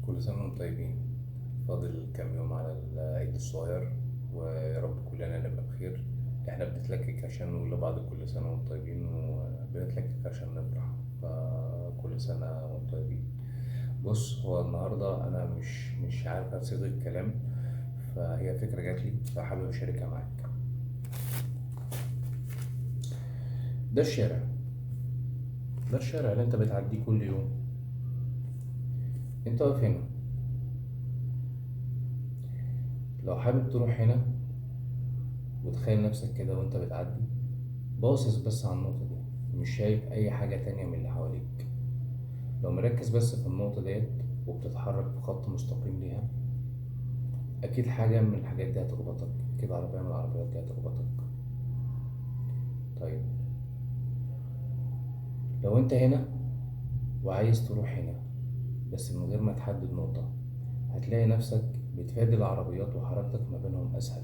كل سنة وانتم طيبين. فاضل كام يوم على العيد الصغير، ويا رب كلنا نبقى بخير. احنا بنتلكك عشان نقول لبعض كل سنة وانتم طيبين، وبنتلكك عشان نفرح. فكل سنة وانتم طيبين. بص، هو النهاردة أنا مش عارف أصيغ الكلام، فهي فكرة جاتلي فحابب أشاركها معاك. ده الشارع ده الشارع اللي انت بتعديه كل يوم. انت واقف هنا، لو حابب تروح هنا وتخيل نفسك كده وانت بتعدي باصص بس على النقطة دي، مش شايف أي حاجة تانية من اللي حواليك. لو مركز بس في النقطة ديت وبتتحرك في خط مستقيم ليها، أكيد حاجة من الحاجات دي هتخبطك، أكيد عربية من العربيات دي هتخبطك. طيب، لو أنت هنا وعايز تروح هنا بس من غير ما تحدد نقطة، هتلاقي نفسك بتفادي العربيات وحركتك ما بينهم أسهل.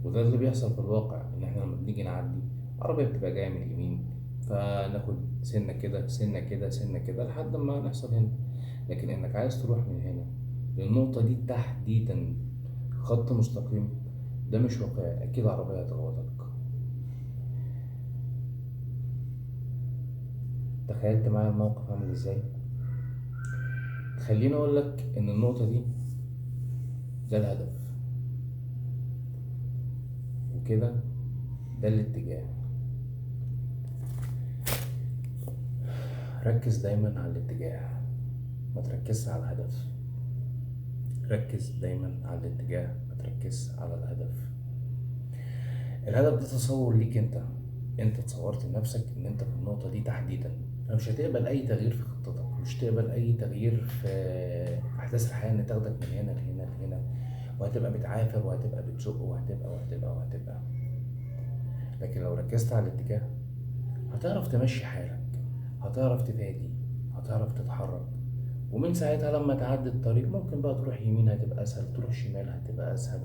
وده اللي بيحصل في الواقع، إن إحنا لما بنيجي نعدي عربية بتبقى جاية من اليمين، فناخد سنة كده سنة كده سنة كده لحد ما نحصل هنا. لكن إنك عايز تروح من هنا للنقطة دي تحديدا خط مستقيم، ده مش واقعي، أكيد عربية هتخبطك. تخيلت معايا الموقف عامل إزاي؟ خليني أقول لك إن النقطة دي ده الهدف، وكده ده الاتجاه. ركز دايما على الاتجاه، ما تركزش على الهدف. ركز دايما على الاتجاه، ما تركزش على الهدف. الهدف ده تصور ليك انت تصورت لنفسك ان انت في النقطة دي تحديدا، فمش هتقبل اي تغيير في خطتك، مش هتقبل اي تغيير في احداث الحياة ان تاخدك من هنا لهنا لهنا، وهتبقى بتعافر وهتبقى بتزق وهتبقى. لكن لو ركزت على الاتجاه هتعرف تمشي حالك، هتعرف تفادي، هتعرف تتحرك. ومن ساعتها لما تعدي الطريق ممكن بقى تروح يمين هتبقى اسهل، تروح شمال هتبقى اسهل.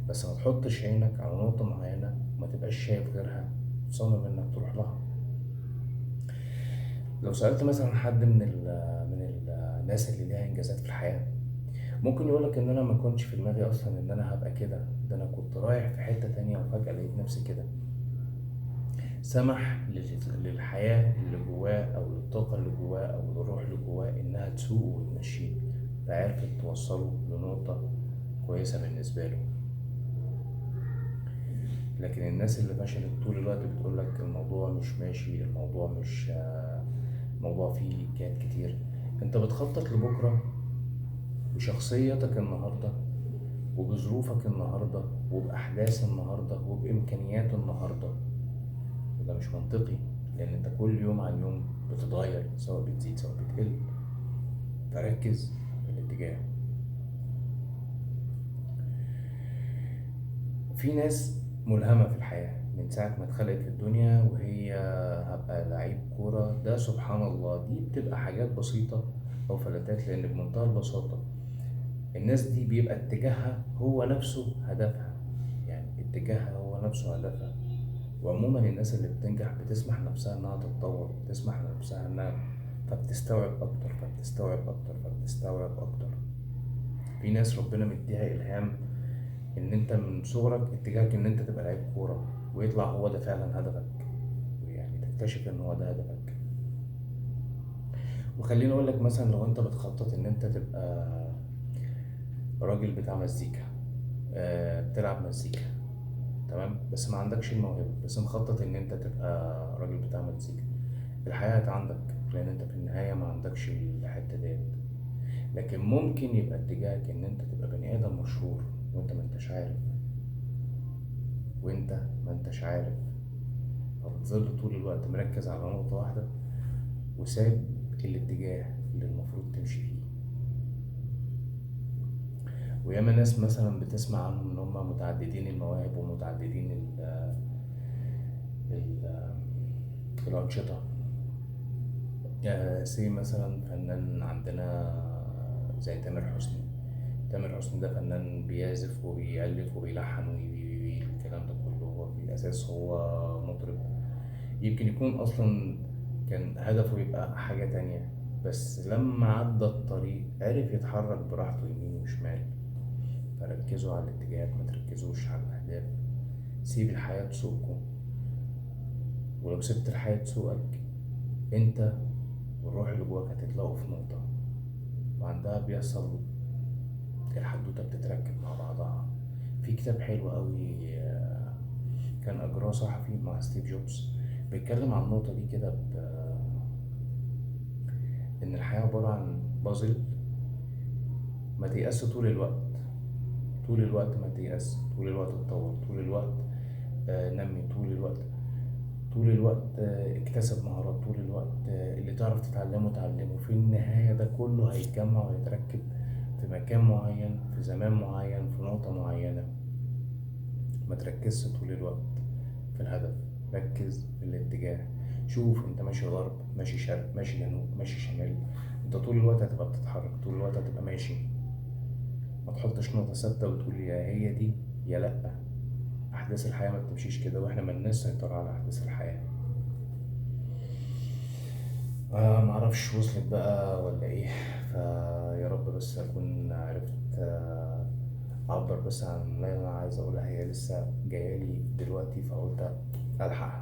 بس ما تحطش عينك على نقطة معينة وما تبقاش شايف غيرها، تصمم انك تروح لها. لو سألت مثلا حد من الناس اللي ليها انجازات في الحياة، ممكن يقولك ان انا ما كنتش في دماغي اصلا ان انا هبقى كده، ده انا كنت رايح في حتة تانية وفجأة لقيت نفسي كده. سمح للحياة اللي جواه او للطاقة اللي جواه او للروح اللي جواه انها تسوقه وتمشيه، فعرفت توصله لنقطة كويسة بالنسبة له. لكن الناس اللي فشلت طول الوقت بتقولك الموضوع مش ماشي، الموضوع مش موضوع فيه إجهاد كتير. انت بتخطط لبكرة بشخصيتك النهاردة وبظروفك النهاردة وبأحداث النهاردة وبإمكانيات النهاردة، وده مش منطقي، لأن انت كل يوم عن يوم بتتغير، سواء بتزيد سواء بتقل. فركز في الاتجاه. في ناس ملهمة في الحياة من ساعة ما اتخلقت في الدنيا وهي هبقى لعيب كورة، ده سبحان الله دي بتبقى حاجات بسيطة أو فلتات، لأن بمنتهى البساطة الناس دي بيبقى اتجاهها هو نفسه هدفها، يعني اتجاهها هو نفسه هدفها. وعموما الناس اللي بتنجح بتسمح نفسها انها تتطور، بتسمح نفسها انها فبتستوعب اكتر فبتستوعب اكتر فبتستوعب اكتر. في ناس ربنا مديها الهام ان انت من صغرك اتجاهك ان انت تبقى لعيب كوره، ويطلع هو ده فعلا هدفك، ويعني تكتشف ان هو ده هدفك. وخليني اقول لك مثلا لو انت بتخطط ان انت تبقى راجل بتاع مزيكا، بتلعب مزيكا، تمام، بس ما عندكش الموهبه، بس مخطط ان انت تبقى راجل بتاع مزيكا، الحياه عندك، لان انت في النهايه ما عندكش الحته ديت. لكن ممكن يبقى اتجاهك ان انت تبقى بني ادم مشهور وانت ما انتش عارف، وانت ما انتش عارف، فبتظل طول الوقت مركز على نقطة واحدة وساب الاتجاه اللي المفروض تمشي فيه. وياما ناس مثلا بتسمع عنهم ان هم متعددين المواهب ومتعددين ال- الأنشطة. سي مثلا فنان عندنا زي تامر حسني. تامر حسني ده فنان بيعزف وبيألف وبيلحن الكلام ده كله، هو في الأساس هو مطرب. يمكن يكون أصلا كان هدفه يبقى حاجة تانية، بس لما عدى الطريق عرف يتحرك براحته يمين وشمال. فركزوا على الاتجاهات، ما تركزوش على الأهداف. سيب الحياة تسوقكم، ولو سبت الحياة تسوقك انت والروح اللي جواك هتتلاقوا في نقطة، وعندها بيحصل الحدوتة بتتركب مع بعضها. في كتاب حلو قوي كان أجراه صحفي مع ستيف جوبز، بيتكلم عن النقطة دي كده إن الحياة عبارة عن بازل. ما تيأس طول الوقت، طول الوقت ما تيأس، طول الوقت اتطور، طول الوقت نمي، طول الوقت، طول الوقت اكتسب مهارات، طول الوقت اللي تعرف تتعلمه تعلمه. في النهاية ده كله هيتجمع ويتركب في مكان معين، في زمان معين، في نقطة معينة. ما تركزش طول الوقت في الهدف، ركز في الاتجاه. شوف انت ماشي غرب، ماشي شرق، ماشي جنوب، ماشي شمال، انت طول الوقت هتبقى بتتحرك، طول الوقت هتبقى ماشي. ما تحطش نقطة ثابتة وتقول يا هي دي يا لأ. أحداث الحياة ما بتمشيش كده، وإحنا ملناش سيطرة على أحداث الحياة. معرفش وصلت بقى ولا إيه. فيا رب بس أكون عرفت أعبر بس عن اللي أنا عايز أقولها. هي لسه جايالي دلوقتي فقلت ألحق